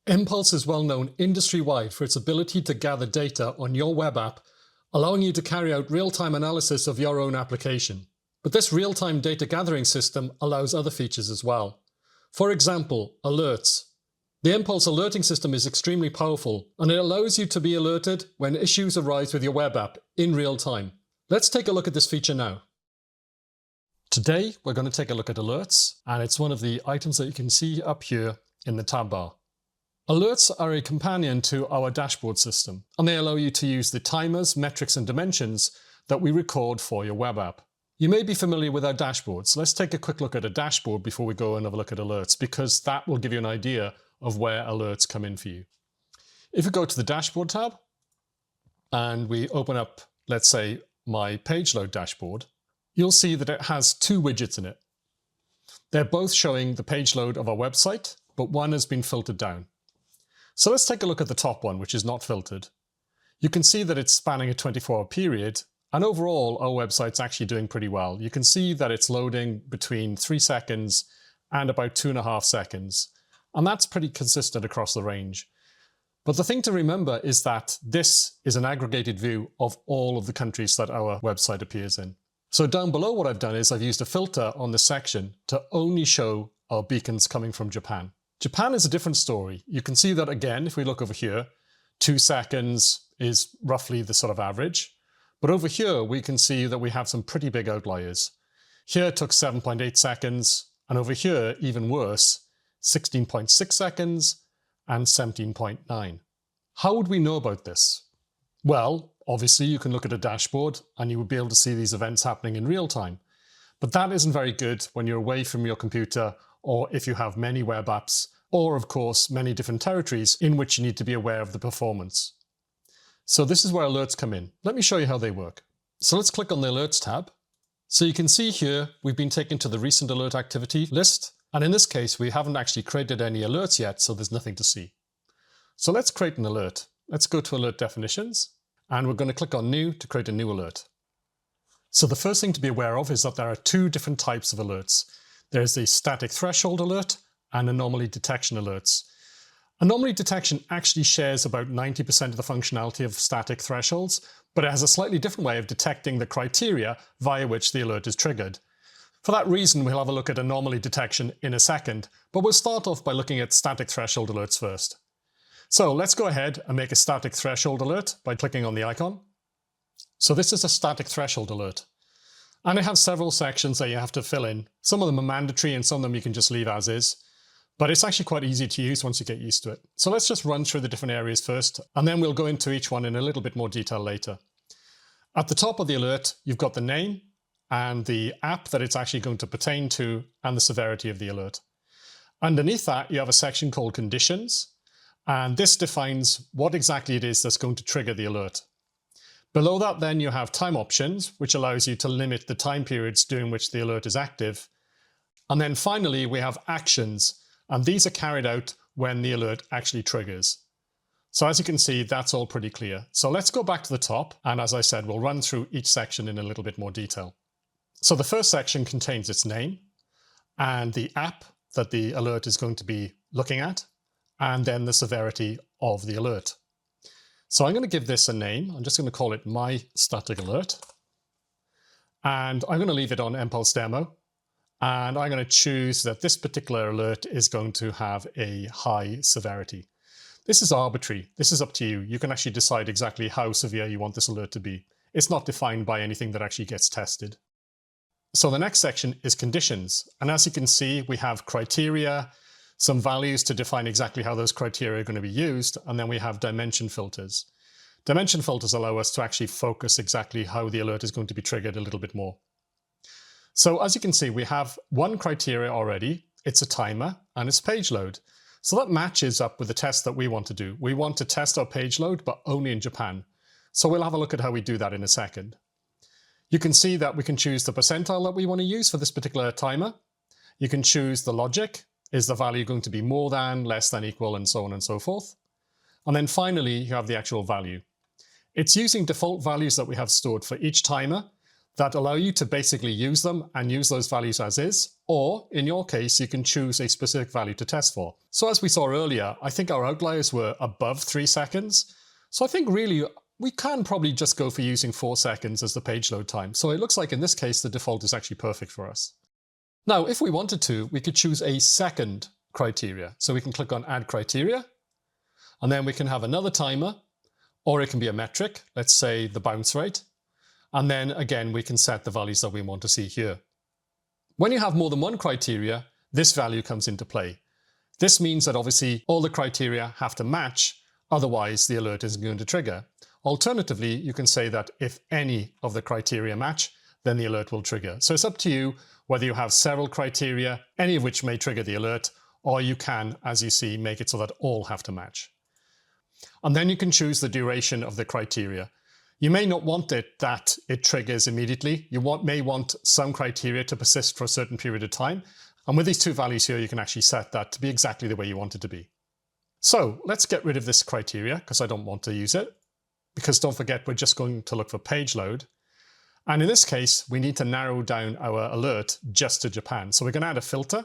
mPulse is well known industry-wide for its ability to gather data on your web app, allowing you to carry out real-time analysis of your own application. But this real-time data gathering system allows other features as well. For example, alerts. The mPulse alerting system is extremely powerful, and it allows you to be alerted when issues arise with your web app in real time. Let's take a look at this feature now. Today, we're going to take a look at alerts, and it's one of the items that you can see up here in the tab bar. Alerts are a companion to our dashboard system, and they allow you to use the timers, metrics, and dimensions that we record for your web app. You may be familiar with our dashboards. Let's take a quick look at a dashboard before we go and have a look at alerts, because that will give you an idea of where alerts come in for you. If we go to the dashboard tab and we open up, let's say, my page load dashboard, you'll see that it has two widgets in it. They're both showing the page load of our website, but one has been filtered down. So let's take a look at the top one, which is not filtered. You can see that it's spanning a 24-hour period, and overall our website's actually doing pretty well. You can see that it's loading between 3 seconds and about 2.5 seconds, and that's pretty consistent across the range. But the thing to remember is that this is an aggregated view of all of the countries that our website appears in. So down below, what I've done is I've used a filter on this section to only show our beacons coming from Japan. Japan is a different story. You can see that again, if we look over here, 2 seconds is roughly the sort of average. But over here, we can see that we have some pretty big outliers. Here it took 7.8 seconds, and over here, even worse, 16.6 seconds and 17.9. How would we know about this? Well, obviously you can look at a dashboard and you would be able to see these events happening in real time. But that isn't very good when you're away from your computer, or if you have many web apps, or of course many different territories in which you need to be aware of the performance. So this is where alerts come in. Let me show you how they work. So let's click on the alerts tab. So you can see here we've been taken to the recent alert activity list, and in this case we haven't actually created any alerts yet, so there's nothing to see. So let's create an alert. Let's go to alert definitions, and we're going to click on new to create a new alert. So the first thing to be aware of is that there are two different types of alerts. There's a static threshold alert and anomaly detection alerts. Anomaly detection actually shares about 90% of the functionality of static thresholds, but it has a slightly different way of detecting the criteria via which the alert is triggered. For that reason, we'll have a look at anomaly detection in a second, but we'll start off by looking at static threshold alerts first. So let's go ahead and make a static threshold alert by clicking on the icon. So this is a static threshold alert. And it has several sections that you have to fill in. Some of them are mandatory and some of them you can just leave as is. But it's actually quite easy to use once you get used to it. So let's just run through the different areas first, and then we'll go into each one in a little bit more detail later. At the top of the alert, you've got the name and the app that it's actually going to pertain to and the severity of the alert. Underneath that, you have a section called conditions, and this defines what exactly it is that's going to trigger the alert. Below that then you have time options, which allows you to limit the time periods during which the alert is active. And then finally we have actions, and these are carried out when the alert actually triggers. So as you can see, that's all pretty clear. So let's go back to the top, and as I said, we'll run through each section in a little bit more detail. So the first section contains its name and the app that the alert is going to be looking at, and then the severity of the alert. So I'm going to give this a name. I'm just going to call it my static alert. And I'm going to leave it on mPulse demo. And I'm going to choose that this particular alert is going to have a high severity. This is arbitrary. This is up to you. You can actually decide exactly how severe you want this alert to be. It's not defined by anything that actually gets tested. So the next section is conditions. And as you can see, we have criteria, some values to define exactly how those criteria are going to be used, and then we have dimension filters. Dimension filters allow us to actually focus exactly how the alert is going to be triggered a little bit more. So as you can see, we have one criteria already. It's a timer and it's page load. So that matches up with the test that we want to do. We want to test our page load, but only in Japan. So we'll have a look at how we do that in a second. You can see that we can choose the percentile that we want to use for this particular timer. You can choose the logic. Is the value going to be more than, less than, equal, and so on and so forth? And then finally, you have the actual value. It's using default values that we have stored for each timer. that allow you to basically use them and use those values as is, or in your case, you can choose a specific value to test for. So as we saw earlier, I think our outliers were above 3 seconds. So I think really we can probably just go for using 4 seconds as the page load time. So it looks like in this case, the default is actually perfect for us. Now, if we wanted to, we could choose a second criteria. So we can click on Add Criteria, and then we can have another timer, or it can be a metric, let's say the bounce rate. And then again, we can set the values that we want to see here. When you have more than one criteria, this value comes into play. This means that obviously all the criteria have to match, otherwise the alert isn't going to trigger. Alternatively, you can say that if any of the criteria match, then the alert will trigger. So it's up to you whether you have several criteria, any of which may trigger the alert, or you can, as you see, make it so that all have to match. And then you can choose the duration of the criteria. You may not want it that it triggers immediately. You may want some criteria to persist for a certain period of time. And with these two values here, you can actually set that to be exactly the way you want it to be. So let's get rid of this criteria because I don't want to use it. Because don't forget, we're just going to look for page load. And in this case, we need to narrow down our alert just to Japan. So we're going to add a filter.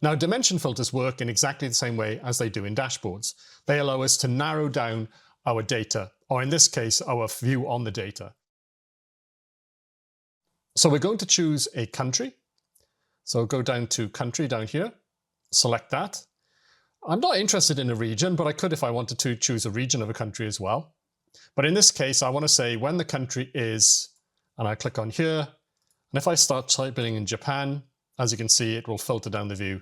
Now, dimension filters work in exactly the same way as they do in dashboards. They allow us to narrow down our data, or in this case, our view on the data. So we're going to choose a country. So go down to country down here, select that. I'm not interested in a region, but I could, if I wanted to, choose a region of a country as well. But in this case, I want to say when the country is, and I click on here. And if I start typing in Japan, as you can see, it will filter down the view.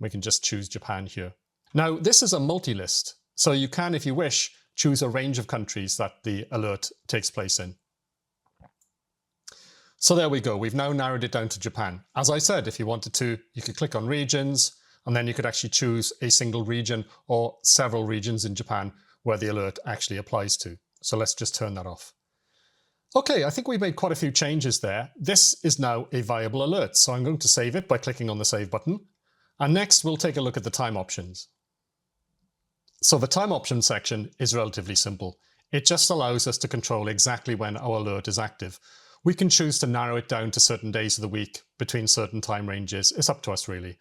We can just choose Japan here. Now, this is a multi-list. So you can, if you wish, choose a range of countries that the alert takes place in. So there we go. We've now narrowed it down to Japan. As I said, if you wanted to, you could click on regions, and then you could actually choose a single region or several regions in Japan where the alert actually applies to. So let's just turn that off. Okay, I think we made quite a few changes there. This is now a viable alert. So I'm going to save it by clicking on the Save button. And next, we'll take a look at the time options. So the time options section is relatively simple. It just allows us to control exactly when our alert is active. We can choose to narrow it down to certain days of the week between certain time ranges. It's up to us really.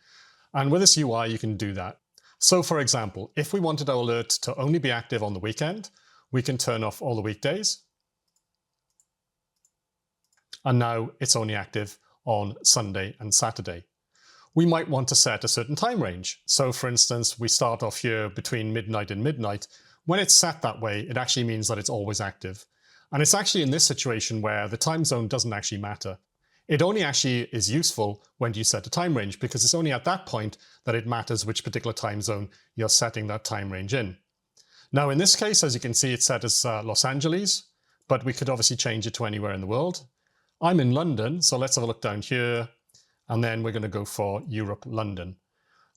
And with this UI, you can do that. So for example, if we wanted our alert to only be active on the weekend, we can turn off all the weekdays. And now it's only active on Sunday and Saturday. We might want to set a certain time range. So for instance, we start off here between midnight and midnight. When it's set that way, it actually means that it's always active. And it's actually in this situation where the time zone doesn't actually matter. It only actually is useful when you set a time range, because it's only at that point that it matters which particular time zone you're setting that time range in. Now in this case, as you can see, it's set as Los Angeles, but we could obviously change it to anywhere in the world. I'm in London, so let's have a look down here. And then we're going to go for Europe, London.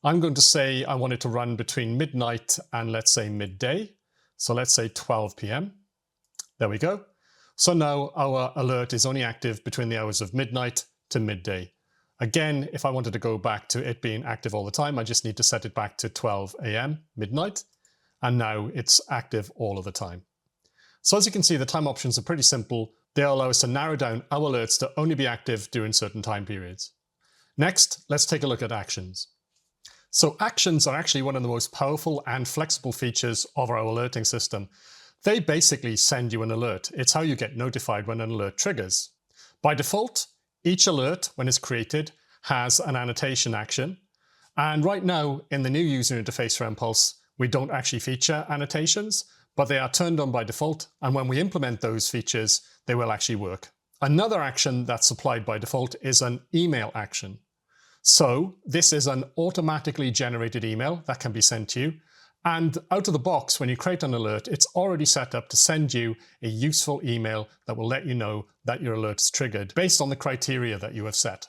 I'm going to say I want it to run between midnight and let's say midday. So let's say 12 p.m. There we go. So now our alert is only active between the hours of midnight to midday. Again, if I wanted to go back to it being active all the time, I just need to set it back to 12 a.m. midnight. And now it's active all of the time. So as you can see, the time options are pretty simple. They allow us to narrow down our alerts to only be active during certain time periods. Next, let's take a look at actions. So actions are actually one of the most powerful and flexible features of our alerting system. They basically send you an alert. It's how you get notified when an alert triggers. By default, each alert, when it's created, has an annotation action. And right now, in the new user interface for mPulse, we don't actually feature annotations, but they are turned on by default. And when we implement those features, they will actually work. Another action that's supplied by default is an email action. So this is an automatically generated email that can be sent to you. And out of the box, when you create an alert, it's already set up to send you a useful email that will let you know that your alert is triggered based on the criteria that you have set.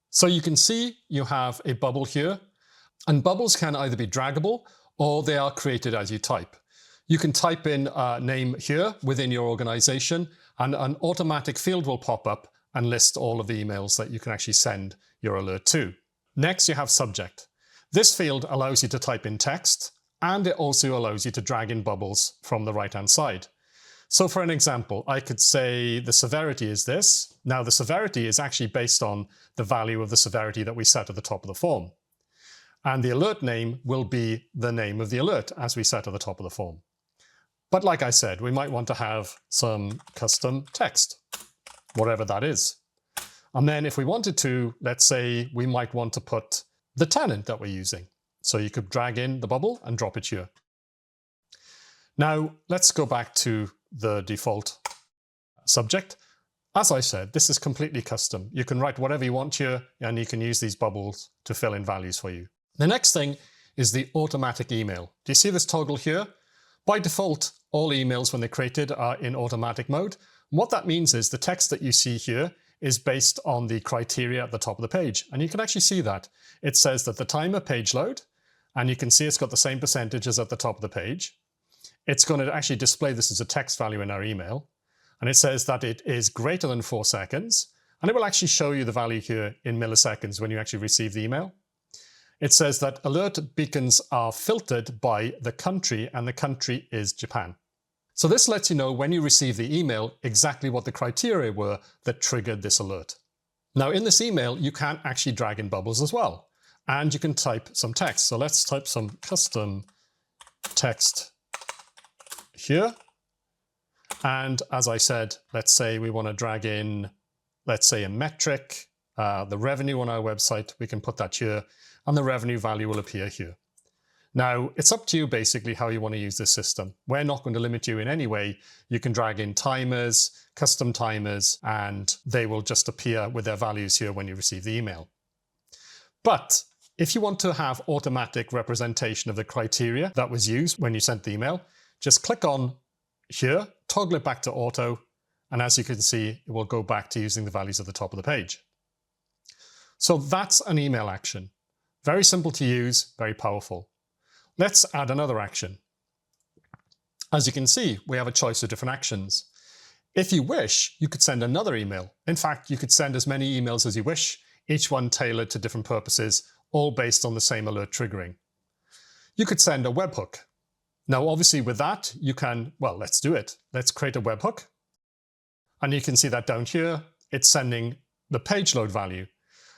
So you can see you have a bubble here, and bubbles can either be draggable or they are created as you type. You can type in a name here within your organization, and an automatic field will pop up and list all of the emails that you can actually send your alert to. Next, you have subject. This field allows you to type in text, and it also allows you to drag in bubbles from the right-hand side. So for an example, I could say the severity is this. Now the severity is actually based on the value of the severity that we set at the top of the form. And the alert name will be the name of the alert as we set at the top of the form. But like I said, we might want to have some custom text, whatever that is. And then if we wanted to, let's say we might want to put the tenant that we're using. So you could drag in the bubble and drop it here. Now let's go back to the default subject. As I said, this is completely custom. You can write whatever you want here and you can use these bubbles to fill in values for you. The next thing is the automatic email. Do you see this toggle here? By default, all emails when they're created are in automatic mode. And what that means is the text that you see here is based on the criteria at the top of the page. And you can actually see that. It says that the timer page load, and you can see it's got the same percentages at the top of the page. It's going to actually display this as a text value in our email. And it says that it is greater than 4 seconds. And it will actually show you the value here in milliseconds when you actually receive the email. It says that alert beacons are filtered by the country, and the country is Japan. So this lets you know when you receive the email exactly what the criteria were that triggered this alert. Now in this email, you can actually drag in bubbles as well. And you can type some text. So let's type some custom text here. And as I said, let's say we want to drag in, let's say a metric, the revenue on our website, we can put that here, and the revenue value will appear here. Now, it's up to you basically how you want to use this system. We're not going to limit you in any way. You can drag in timers, custom timers, and they will just appear with their values here when you receive the email. But if you want to have automatic representation of the criteria that was used when you sent the email, just click on here, toggle it back to auto, and as you can see, it will go back to using the values at the top of the page. So that's an email action. Very simple to use, very powerful. Let's add another action. As you can see, we have a choice of different actions. If you wish, you could send another email. In fact, you could send as many emails as you wish, each one tailored to different purposes, all based on the same alert triggering. You could send a webhook. Now, obviously with that, you can, well, let's do it. Let's create a webhook. And you can see that down here, it's sending the page load value.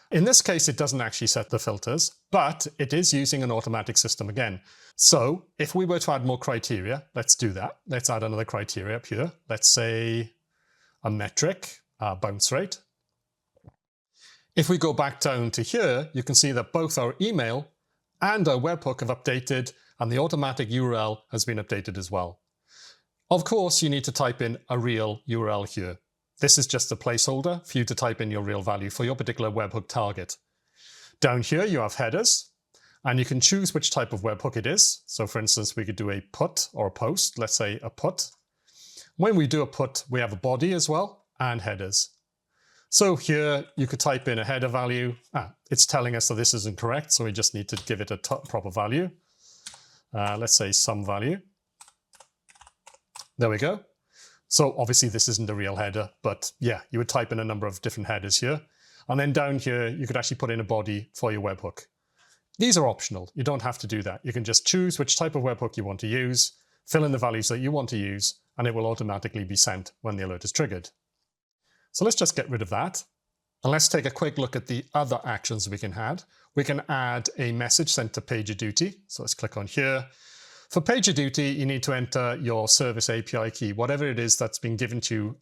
In this case, it doesn't actually set the filters, but it is using an automatic system again. So if we were to add more criteria, let's do that. Let's add another criteria up here. Let's say a metric, bounce rate. If we go back down to here, you can see that both our email and our webhook have updated, and the automatic URL has been updated as well. Of course, you need to type in a real URL here. This is just a placeholder for you to type in your real value for your particular webhook target. Down here, you have headers, and you can choose which type of webhook it is. So for instance, we could do a put or a post, let's say a put. When we do a put, we have a body as well and headers. So here you could type in a header value. It's telling us that this isn't correct, so we just need to give it a proper value. Let's say some value. There we go. So obviously this isn't a real header, but yeah, you would type in a number of different headers here. And then down here, you could actually put in a body for your webhook. These are optional. You don't have to do that. You can just choose which type of webhook you want to use, fill in the values that you want to use, and it will automatically be sent when the alert is triggered. So let's just get rid of that. And let's take a quick look at the other actions we can add. We can add a message sent to PagerDuty. So let's click on here. For PagerDuty, you need to enter your service API key, whatever it is that's been given to you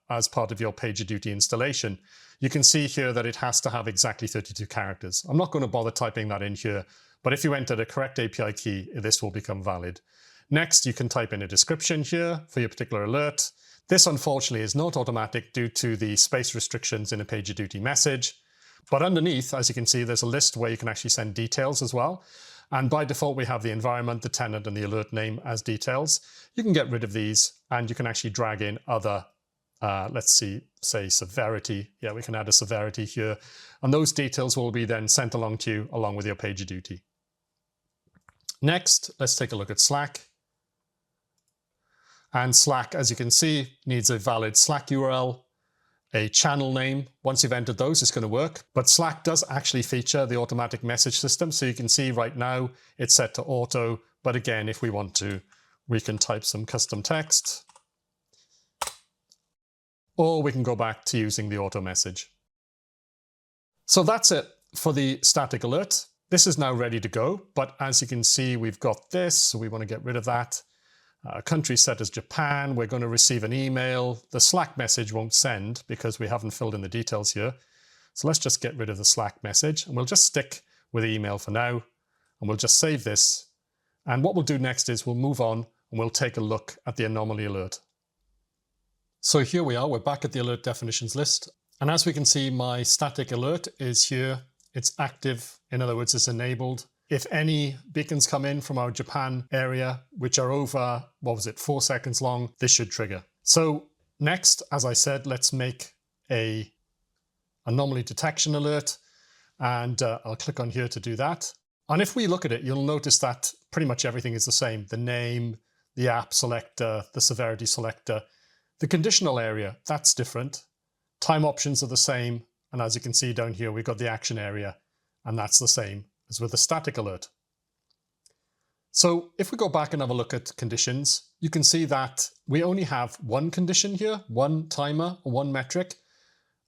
as part of your PagerDuty installation. You can see here that it has to have exactly 32 characters. I'm not going to bother typing that in here, but if you enter the correct API key, this will become valid. Next, you can type in a description here for your particular alert. This, unfortunately, is not automatic due to the space restrictions in a PagerDuty message. But underneath, as you can see, there's a list where you can actually send details as well. And by default, we have the environment, the tenant, and the alert name as details. You can get rid of these, and you can actually drag in other, let's see, say severity. Yeah, we can add a severity here. And those details will be then sent along to you along with your PagerDuty. Next, let's take a look at Slack. And Slack, as you can see, needs a valid Slack URL, a channel name. Once you've entered those, it's going to work. But Slack does actually feature the automatic message system. So you can see right now it's set to auto. But again, if we want to, we can type some custom text. or we can go back to using the auto message. So that's it for the static alert. This is now ready to go, but as you can see, we've got this, so we want to get rid of that. Country set as Japan. We're going to receive an email. The Slack message won't send because we haven't filled in the details here. So let's just get rid of the Slack message, and we'll just stick with the email for now, and we'll just save this. And what we'll do next is we'll move on and we'll take a look at the anomaly alert. So here we are, we're back at the alert definitions list. And as we can see, my static alert is here. It's active. In other words, it's enabled. If any beacons come in from our Japan area, which are over, 4 seconds long, this should trigger. So next, as I said, let's make a anomaly detection alert. And I'll click on here to do that. And if we look at it, you'll notice that pretty much everything is the same. The name, the app selector, the severity selector, the conditional area, that's different. Time options are the same. And as you can see down here, we've got the action area, and that's the same as with the static alert. So if we go back and have a look at conditions, you can see that we only have one condition here, one timer, or one metric.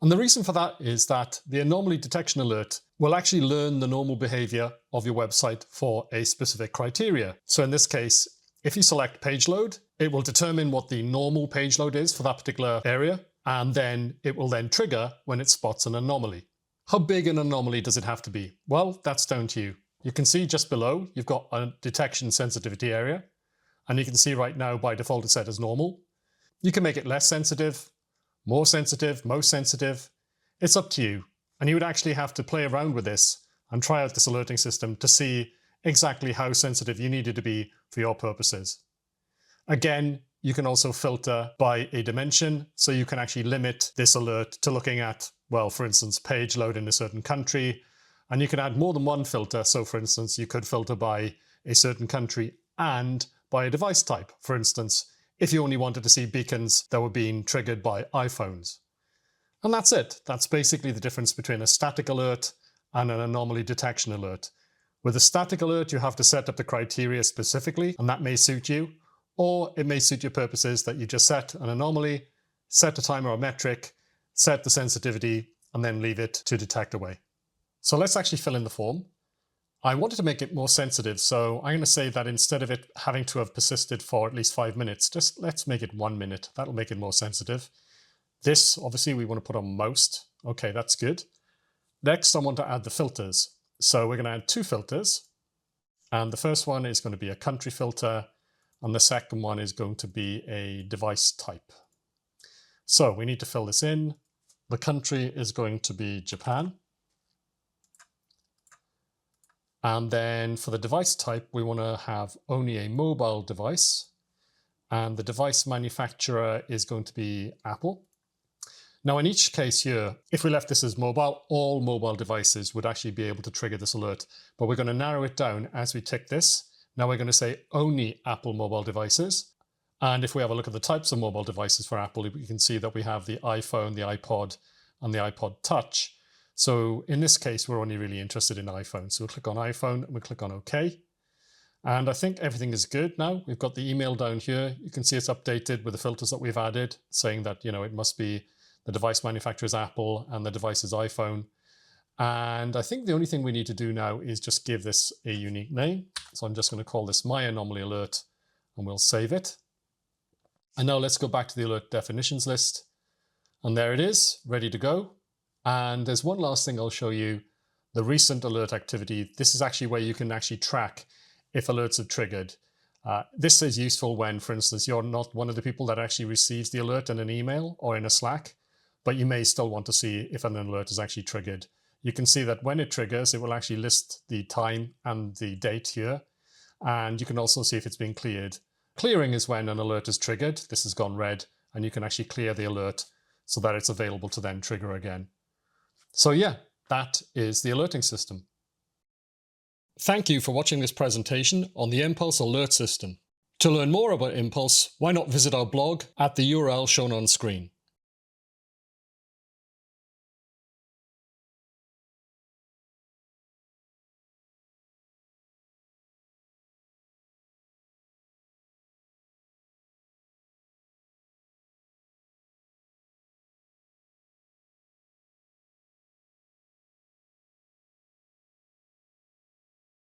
And the reason for that is that the anomaly detection alert will actually learn the normal behavior of your website for a specific criteria. So in this case, if you select page load, it will determine what the normal page load is for that particular area, and then it will then trigger when it spots an anomaly. How big an anomaly does it have to be? Well, that's down to you. You can see just below, you've got a detection sensitivity area, and you can see right now by default it's set as normal. You can make it less sensitive, more sensitive, most sensitive. It's up to you. And you would actually have to play around with this and try out this alerting system to see exactly how sensitive you need it to be for your purposes. Again, you can also filter by a dimension, so you can actually limit this alert to looking at, well, for instance, page load in a certain country, and you can add more than one filter. So for instance, you could filter by a certain country and by a device type. For instance, if you only wanted to see beacons that were being triggered by iPhones. And that's it. That's basically the difference between a static alert and an anomaly detection alert. With a static alert, you have to set up the criteria specifically, and that may suit you, or it may suit your purposes that you just set an anomaly, set a timer or metric, set the sensitivity, and then leave it to detect away. So let's actually fill in the form. I wanted to make it more sensitive, so I'm going to say that instead of it having to have persisted for at least 5 minutes, just let's make it 1 minute. That'll make it more sensitive. This, obviously, we want to put on most. Okay, that's good. Next, I want to add the filters. So we're going to add 2 filters. And the first one is going to be a country filter, and the second one is going to be a device type. So we need to fill this in. The country is going to be Japan. And then for the device type, we want to have only a mobile device. And the device manufacturer is going to be Apple. Now, in each case here, if we left this as mobile, all mobile devices would actually be able to trigger this alert. But we're going to narrow it down as we tick this. Now we're going to say only Apple mobile devices. And if we have a look at the types of mobile devices for Apple, we can see that we have the iPhone, the iPod, and the iPod Touch. So in this case, we're only really interested in iPhone. So we'll click on iPhone and we'll click on OK. And I think everything is good now. We've got the email down here. You can see it's updated with the filters that we've added, saying that, it must be the device manufacturer is Apple and the device is iPhone. And I think the only thing we need to do now is just give this a unique name. So I'm just going to call this My Anomaly Alert, and we'll save it. And now let's go back to the alert definitions list. And there it is, ready to go. And there's one last thing I'll show you, the recent alert activity. This is actually where you can actually track if alerts are triggered. This is useful when, for instance, you're not one of the people that actually receives the alert in an email or in a Slack, but you may still want to see if an alert is actually triggered. You can see that when it triggers, it will actually list the time and the date here. And you can also see if it's been cleared. Clearing is when an alert is triggered. This has gone red, and you can actually clear the alert so that it's available to then trigger again. So yeah, that is the alerting system. Thank you for watching this presentation on the mPulse alert system. To learn more about mPulse, why not visit our blog at the URL shown on screen.